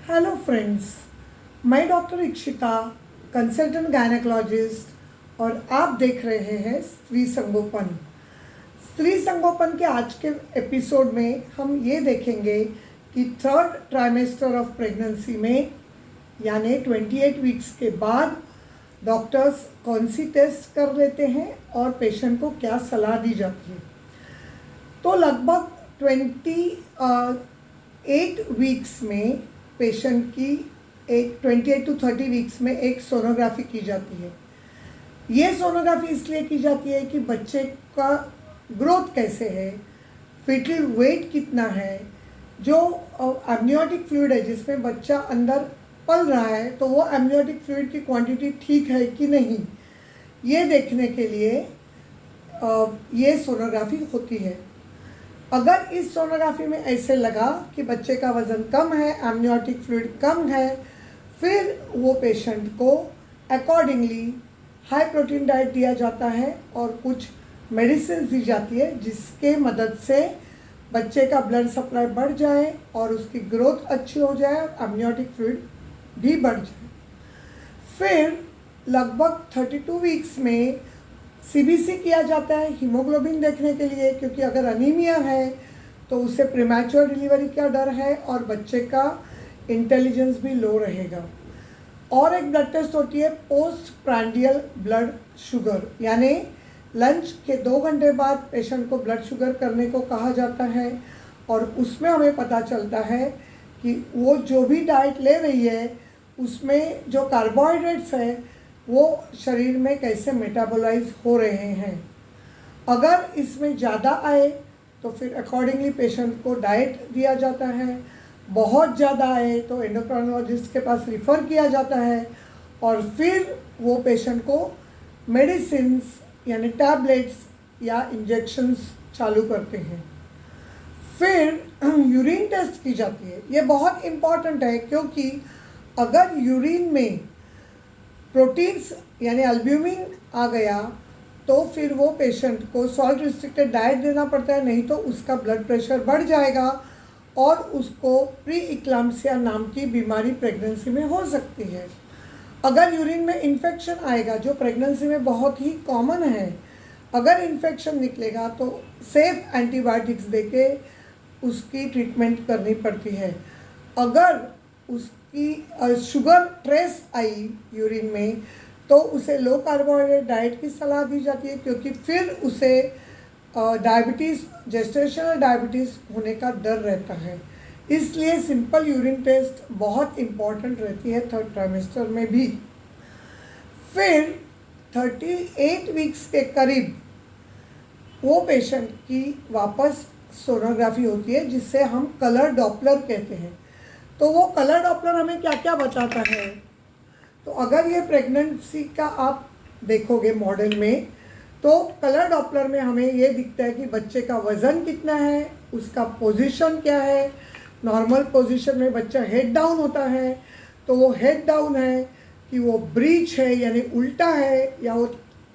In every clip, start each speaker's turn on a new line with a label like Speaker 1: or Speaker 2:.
Speaker 1: Hello friends, मैं doctor Ikshita, consultant gynaecologist और आप देख रहे हैं स्त्री संगोपन। स्त्री संगोपन के आज के एपिसोड में हम ये देखेंगे कि थर्ड ट्राइमेस्टर ऑफ प्रेगनेंसी में यानी 28 वीक्स के बाद डॉक्टर्स कौन सी टेस्ट कर लेते हैं और पेशेंट को क्या सलाह दी जाती है। तो लगभग 28 वीक्स में पेशेंट की एक 28 to 30 वीक्स में एक सोनोग्राफी की जाती है। ये सोनोग्राफी इसलिए की जाती है कि बच्चे का ग्रोथ कैसे है, फीटल वेट कितना है, जो एमनियोटिक फ्लूइड है जिसमें बच्चा अंदर पल रहा है तो वो एमनियोटिक फ्लूइड की क्वांटिटी ठीक है कि नहीं, ये देखने के लिए ये सोनोग्राफी होती है। अगर इस सोनोग्राफी में ऐसे लगा कि बच्चे का वज़न कम है, एमनियोटिक फ्लूइड कम है, फिर वो पेशेंट को अकॉर्डिंगली हाई प्रोटीन डाइट दिया जाता है और कुछ मेडिसिन दी जाती है जिसके मदद से बच्चे का ब्लड सप्लाई बढ़ जाए और उसकी ग्रोथ अच्छी हो जाए और एमनियोटिक फ्लूइड भी बढ़ जाए। फिर लगभग 32 वीक्स में सीबीसी किया जाता है हीमोग्लोबिन देखने के लिए, क्योंकि अगर अनीमिया है तो उससे प्रीमैच्योर डिलीवरी का डर है और बच्चे का इंटेलिजेंस भी लो रहेगा। और एक ब्लड टेस्ट होती है पोस्ट प्रांडियल ब्लड शुगर, यानी लंच के 2 घंटे बाद पेशेंट को ब्लड शुगर करने को कहा जाता है और उसमें हमें पता चलता है कि वो जो भी डाइट ले रही है उसमें जो कार्बोहाइड्रेट्स है वो शरीर में कैसे मेटाबोलाइज हो रहे हैं। अगर इसमें ज़्यादा आए तो फिर अकॉर्डिंगली पेशेंट को डाइट दिया जाता है, बहुत ज़्यादा आए तो एंडोक्राइनोलॉजिस्ट के पास रिफ़र किया जाता है और फिर वो पेशेंट को मेडिसिन्स यानी टैबलेट्स या इंजेक्शंस चालू करते हैं। फिर यूरिन टेस्ट की जाती है। ये बहुत इम्पॉर्टेंट है क्योंकि अगर यूरिन में प्रोटीन्स यानी अल्ब्यूमिन आ गया तो फिर वो पेशेंट को सॉल्ट रिस्ट्रिक्टेड डाइट देना पड़ता है, नहीं तो उसका ब्लड प्रेशर बढ़ जाएगा और उसको प्री इक्लाम्सिया नाम की बीमारी प्रेगनेंसी में हो सकती है। अगर यूरिन में इन्फेक्शन आएगा, जो प्रेगनेंसी में बहुत ही कॉमन है, अगर इन्फेक्शन निकलेगा तो सेफ एंटीबायोटिक्स देके उसकी ट्रीटमेंट करनी पड़ती है। अगर उसकी शुगर ट्रेस आई यूरिन में तो उसे लो कार्बोहाइड्रेट डाइट की सलाह दी जाती है, क्योंकि फिर उसे डायबिटीज़, जेस्टेशनल डायबिटीज़ होने का डर रहता है। इसलिए सिंपल यूरिन टेस्ट बहुत इम्पॉर्टेंट रहती है थर्ड ट्राइमेस्टर में भी। फिर 38 वीक्स के करीब वो पेशेंट की वापस सोनोग्राफी होती है जिससे हम कलर डॉपलर कहते हैं। तो वो कलर डॉपलर हमें क्या क्या बताता है, तो अगर ये प्रेगनेंसी का आप देखोगे मॉडल में तो कलर डॉपलर में हमें ये दिखता है कि बच्चे का वज़न कितना है, उसका पोजीशन क्या है। नॉर्मल पोजीशन में बच्चा हेड डाउन होता है तो वो हेड डाउन है कि वो ब्रीच है यानी उल्टा है, या वो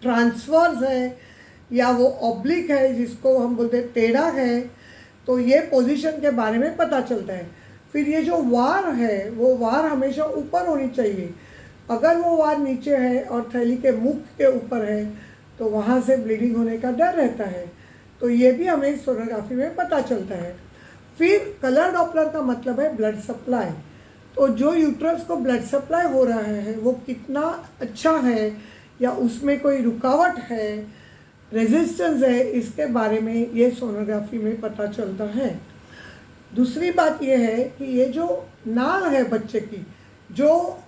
Speaker 1: ट्रांसवर्स है, या वो ऑब्लिक है जिसको हम बोलते हैं टेढ़ा है। तो ये पोजीशन के बारे में पता चलता है। फिर ये जो वार है वो वार हमेशा ऊपर होनी चाहिए। अगर वो वार नीचे है और थैली के मुख के ऊपर है तो वहाँ से ब्लीडिंग होने का डर रहता है। तो ये भी हमें सोनोग्राफी में पता चलता है। फिर कलर डॉपलर का मतलब है ब्लड सप्लाई। तो जो यूट्रस को ब्लड सप्लाई हो रहा है वो कितना अच्छा है या उसमें कोई रुकावट है, रेजिस्टेंस है, इसके बारे में ये सोनोग्राफी में पता चलता है। दूसरी बात यह है कि ये जो नाल है बच्चे की, जो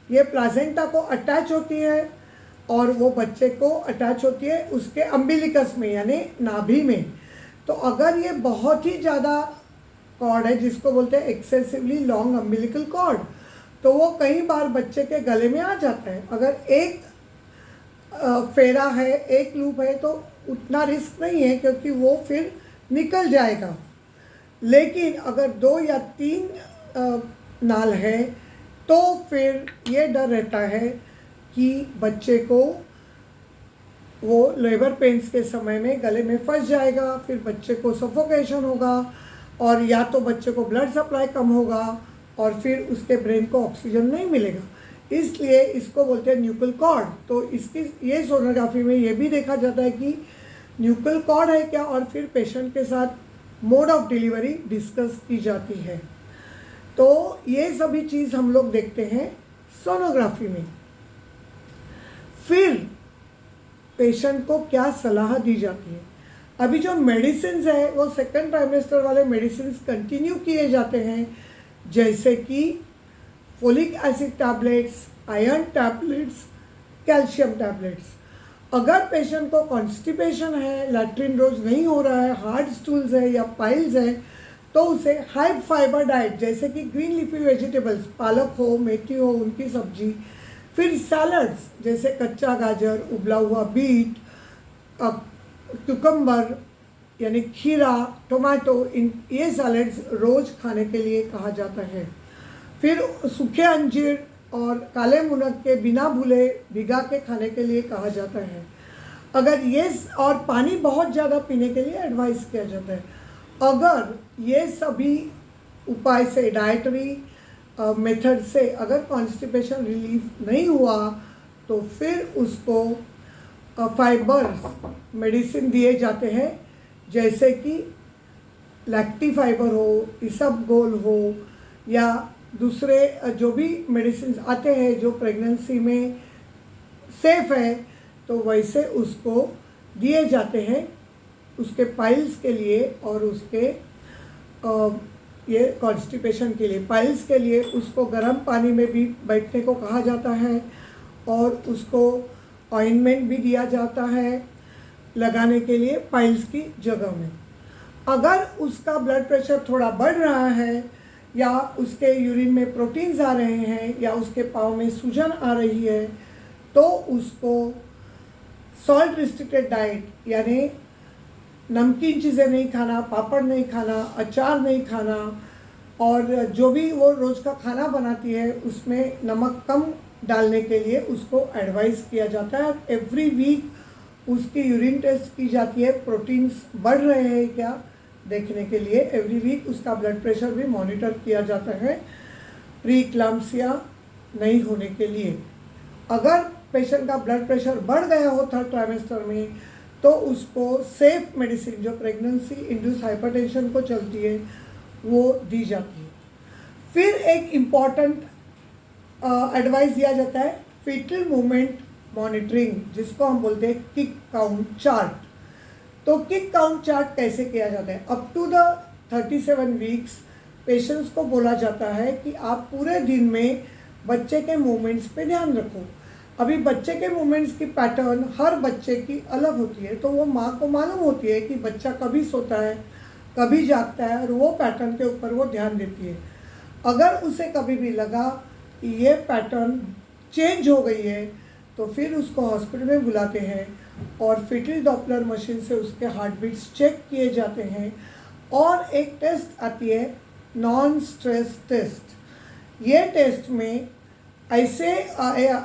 Speaker 1: ये प्लासेंटा को अटैच होती है और वो बच्चे को अटैच होती है उसके अम्बिलिकस में यानी नाभि में। तो अगर ये बहुत ही ज़्यादा कॉर्ड है जिसको बोलते हैं एक्सेसिवली लॉन्ग अम्बिलिकल कॉर्ड, तो वो कई बार बच्चे के गले में आ जाता है। अगर एक फेरा है, एक लूप है तो उतना रिस्क नहीं है क्योंकि वो फिर निकल जाएगा। लेकिन अगर 2 या 3 नाल है तो फिर ये डर रहता है कि बच्चे को वो लेबर पेन्स के समय में गले में फंस जाएगा, फिर बच्चे को सफोकेशन होगा और या तो बच्चे को ब्लड सप्लाई कम होगा और फिर उसके ब्रेन को ऑक्सीजन नहीं मिलेगा, इसलिए इसको बोलते हैं न्यूक्ल कॉर्ड। तो इसकी ये सोनोग्राफी में ये भी देखा जाता है कि न्यूक्ल कॉर्ड है क्या, और फिर पेशेंट के साथ मोड ऑफ डिलीवरी डिस्कस की जाती है। तो ये सभी चीज़ हम लोग देखते हैं सोनोग्राफी में। फिर पेशेंट को क्या सलाह दी जाती है। अभी जो मेडिसिन है वो सेकंड ट्राइमेस्टर वाले मेडिसिन कंटिन्यू किए जाते हैं, जैसे कि folic acid tablets, iron tablets, calcium tablets. अगर पेशेंट को कॉन्स्टिपेशन है, लैट्रिन रोज नहीं हो रहा है, हार्ड स्टूल्स है या पाइल्स है, तो उसे हाई फाइबर डाइट जैसे कि ग्रीन लीफी वेजिटेबल्स, पालक हो, मेथी हो, उनकी सब्जी, फिर सैलड्स जैसे कच्चा गाजर, उबला हुआ बीट, क्यूकम्बर यानी खीरा, टोमेटो, इन ये सैलड्स रोज़ खाने के लिए कहा जाता है। फिर सूखे अंजीर और काले मुनग के बिना भूले भिगा के खाने के लिए कहा जाता है। अगर ये और पानी बहुत ज़्यादा पीने के लिए एडवाइस किया जाता है। अगर ये सभी उपाय से, डाइटरी मेथड से अगर कॉन्स्टिपेशन रिलीफ नहीं हुआ, तो फिर उसको फाइबर्स मेडिसिन दिए जाते हैं, जैसे कि लैक्टी फाइबर हो, इसबगोल हो, या दूसरे जो भी मेडिसिन आते हैं जो प्रेगनेंसी में सेफ है, तो वैसे उसको दिए जाते हैं उसके पाइल्स के लिए और उसके ये कॉन्स्टिपेशन के लिए। पाइल्स के लिए उसको गर्म पानी में भी बैठने को कहा जाता है और उसको ऑइंटमेंट भी दिया जाता है लगाने के लिए पाइल्स की जगह में। अगर उसका ब्लड प्रेशर थोड़ा बढ़ रहा है, या उसके यूरिन में प्रोटीन्स आ रहे हैं, या उसके पाँव में सूजन आ रही है, तो उसको सॉल्ट रिस्ट्रिक्टेड डाइट यानी नमकीन चीज़ें नहीं खाना, पापड़ नहीं खाना, अचार नहीं खाना, और जो भी वो रोज़ का खाना बनाती है उसमें नमक कम डालने के लिए उसको एडवाइस किया जाता है। एवरी वीक उसकी यूरिन टेस्ट की जाती है, प्रोटीन्स बढ़ रहे हैं क्या देखने के लिए। एवरी वीक उसका ब्लड प्रेशर भी मॉनिटर किया जाता है प्री क्लैम्सिया नहीं होने के लिए। अगर पेशेंट का ब्लड प्रेशर बढ़ गया हो थर्ड ट्राइमेस्टर में, तो उसको सेफ मेडिसिन जो प्रेगनेंसी इंड्यूस हाइपरटेंशन को चलती है वो दी जाती है। फिर एक इम्पॉर्टेंट एडवाइस दिया जाता है फीटल मूवमेंट मॉनिटरिंग, जिसको हम बोलते हैं किक काउंट चार्ट। तो किक काउंट चार्ट कैसे किया जाता है? Up to the 37 weeks patients को बोला जाता है कि आप पूरे दिन में बच्चे के मूवमेंट्स पे ध्यान रखो। अभी बच्चे के मूवमेंट्स की पैटर्न हर बच्चे की अलग होती है, तो वो माँ को मालूम होती है कि बच्चा कभी सोता है, कभी जागता है, और वो पैटर्न के ऊपर वो ध्यान देती है। अगर उसे कभी भी लगा कि ये पैटर्न चेंज हो गई है, तो फिर उसको हॉस्पिटल में बुलाते हैं और फीटल डॉपलर मशीन से उसके हार्ट बीट्स चेक किए जाते हैं। और एक टेस्ट आती है नॉन स्ट्रेस टेस्ट। ये टेस्ट में ऐसे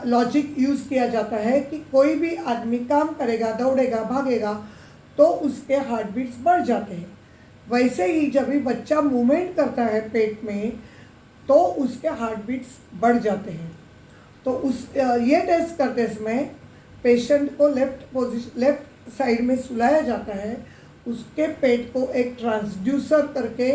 Speaker 1: लॉजिक यूज़ किया जाता है कि कोई भी आदमी काम करेगा, दौड़ेगा, भागेगा, तो उसके हार्ट बीट्स बढ़ जाते हैं। वैसे ही जब भी बच्चा मूवमेंट करता है पेट में, तो उसके हार्ट बीट्स बढ़ जाते हैं। तो ये टेस्ट करते समय पेशेंट को लेफ्ट साइड में सुलाया जाता है, उसके पेट को एक ट्रांसड्यूसर करके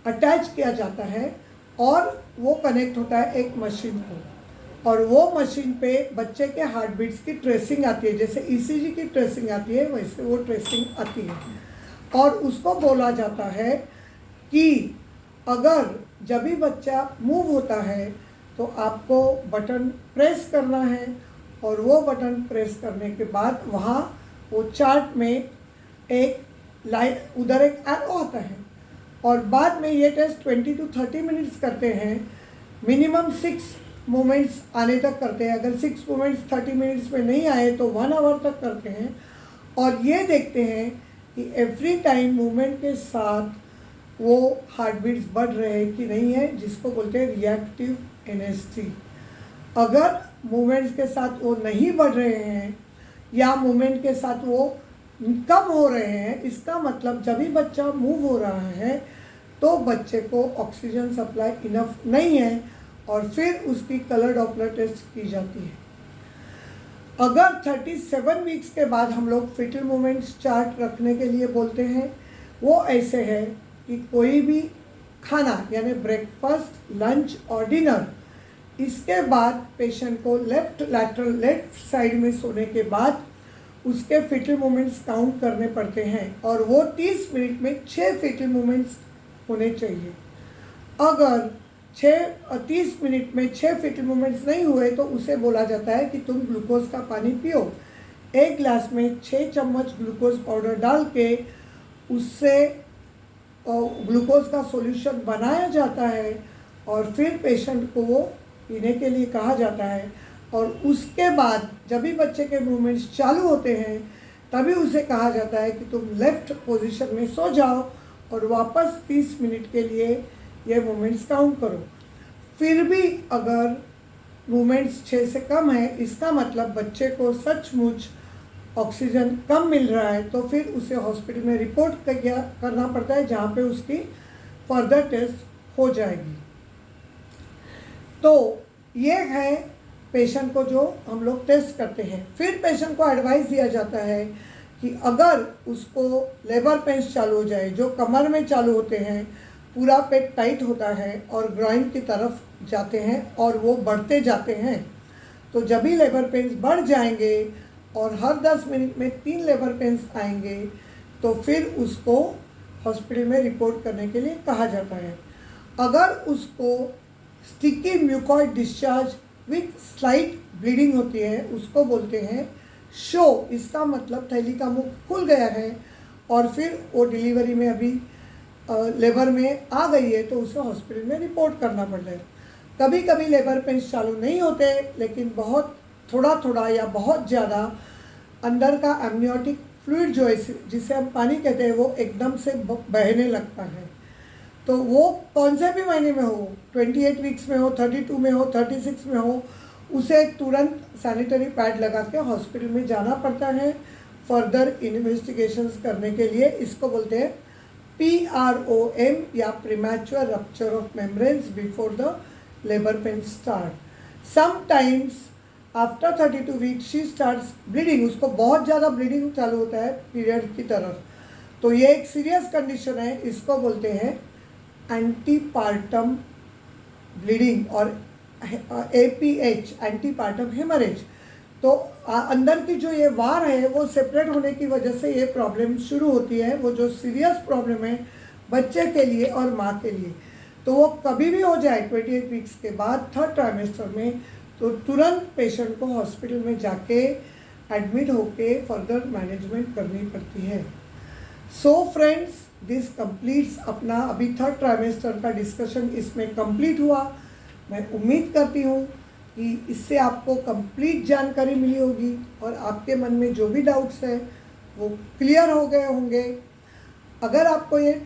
Speaker 1: अटैच किया जाता है और वो कनेक्ट होता है एक मशीन को, और वो मशीन पे बच्चे के हार्ट बीट्स की ट्रेसिंग आती है। जैसे ईसीजी की ट्रेसिंग आती है, वैसे वो ट्रेसिंग आती है। और उसको बोला जाता है कि अगर जब भी बच्चा मूव होता है तो आपको बटन प्रेस करना है, और वो बटन प्रेस करने के बाद वहाँ वो चार्ट में एक लाइन, उधर एक एरो आता है। और बाद में ये टेस्ट 20 to 30 मिनट्स करते हैं, मिनिमम 6 मूवमेंट्स आने तक करते हैं। अगर 6 मूवमेंट्स 30 मिनट्स में नहीं आए तो 1 आवर तक करते हैं। और ये देखते हैं कि एवरी टाइम मूवमेंट के साथ वो हार्ट बीट्स बढ़ रहे हैं कि नहीं है, जिसको बोलते हैं रिएक्टिव एनएसटी। अगर मूवमेंट्स के साथ वो नहीं बढ़ रहे हैं या मूवमेंट के साथ वो कम हो रहे हैं, इसका मतलब जब भी बच्चा मूव हो रहा है तो बच्चे को ऑक्सीजन सप्लाई इनफ नहीं है और फिर उसकी कलर डॉपलर टेस्ट की जाती है। अगर 37 वीक्स के बाद हम लोग फिटल मूवमेंट्स चार्ट रखने के लिए बोलते हैं, वो ऐसे है कि कोई भी खाना यानी ब्रेकफास्ट, लंच और डिनर, इसके बाद पेशेंट को लेफ्ट साइड में सोने के बाद उसके फिटल मूवमेंट्स काउंट करने पड़ते हैं और वो 30 मिनट में 6 फिटल मूवमेंट्स होने चाहिए। अगर 30 मिनट में 6 फिटल मूवमेंट्स नहीं हुए तो उसे बोला जाता है कि तुम ग्लूकोज का पानी पियो। एक ग्लास में 6 चम्मच ग्लूकोज पाउडर डाल के उससे ग्लूकोज का सॉल्यूशन बनाया जाता है और फिर पेशेंट को वो पीने के लिए कहा जाता है। और उसके बाद जब भी बच्चे के मूवमेंट्स चालू होते हैं तभी उसे कहा जाता है कि तुम लेफ़्ट पोजीशन में सो जाओ और वापस 30 मिनट के लिए ये मूवमेंट्स काउंट करो। फिर भी अगर मूवमेंट्स 6 से कम है, इसका मतलब बच्चे को सचमुच ऑक्सीजन कम मिल रहा है, तो फिर उसे हॉस्पिटल में रिपोर्ट करना पड़ता है जहाँ पे उसकी फर्दर टेस्ट हो जाएगी। तो ये है पेशेंट को जो हम लोग टेस्ट करते हैं। फिर पेशेंट को एडवाइस दिया जाता है कि अगर उसको लेबर पेन्स चालू हो जाए, जो कमर में चालू होते हैं, पूरा पेट टाइट होता है और ग्रॉइन की तरफ जाते हैं और वो बढ़ते जाते हैं, तो जब भी लेबर पेन्स बढ़ जाएंगे और हर 10 मिनट में 3 लेबर पेन्स आएंगे तो फिर उसको हॉस्पिटल में रिपोर्ट करने के लिए कहा जाता है। अगर उसको sticky mucoid discharge with slight bleeding होती है, उसको बोलते हैं शो। इसका मतलब थैली का मुख खुल गया है और फिर वो डिलीवरी में अभी लेबर में आ गई है, तो उसे हॉस्पिटल में रिपोर्ट करना पड़ता है। कभी कभी लेबर पेन्स चालू नहीं होते, लेकिन बहुत थोड़ा या बहुत ज़्यादा अंदर का एमनियोटिक फ्लूइड जो है, जिसे हम पानी कहते हैं, वो एकदम से बहने लगता है। तो वो कौन से भी महीने में हो, 28 वीक्स में हो, 32 में हो, 36 में हो, उसे तुरंत सैनिटरी पैड लगा के हॉस्पिटल में जाना पड़ता है फर्दर इन्वेस्टिगेशंस करने के लिए। इसको बोलते हैं PROM या premature rupture of membranes before the labour pain start. Sometimes after 32 weeks she starts bleeding. उसको बहुत ज़्यादा ब्लीडिंग चालू होता है पीरियड की तरफ, तो ये एक सीरियस कंडीशन है। इसको बोलते हैं एंटीपार्टम ब्लीडिंग और APH एंटीपार्टम हेमरेज। तो अंदर की जो ये वार है वो सेपरेट होने की वजह से ये प्रॉब्लम शुरू होती है, वो जो सीरियस प्रॉब्लम है बच्चे के लिए और माँ के लिए। तो वो कभी भी हो जाए 28 वीक्स के बाद 3rd ट्राइमेस्टर में, तो तुरंत पेशेंट को हॉस्पिटल में जाके एडमिट होके फर्दर मैनेजमेंट करनी पड़ती है। सो फ्रेंड्स, दिस कंप्लीट्स अपना अभी 3rd ट्राइमेस्टर का डिस्कशन इसमें कंप्लीट हुआ। मैं उम्मीद करती हूँ कि इससे आपको कंप्लीट जानकारी मिली होगी और आपके मन में जो भी डाउट्स हैं वो क्लियर हो गए होंगे। अगर आपको ये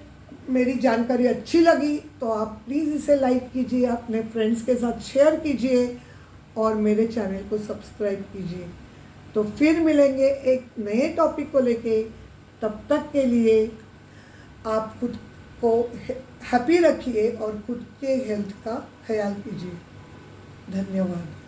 Speaker 1: मेरी जानकारी अच्छी लगी तो आप प्लीज़ इसे लाइक कीजिए, अपने फ्रेंड्स के साथ शेयर कीजिए और मेरे चैनल को सब्सक्राइब कीजिए। तो फिर मिलेंगे एक नए टॉपिक को लेके। तब तक के लिए आप खुद को हैप्पी रखिए और खुद के हेल्थ का ख्याल कीजिए। धन्यवाद।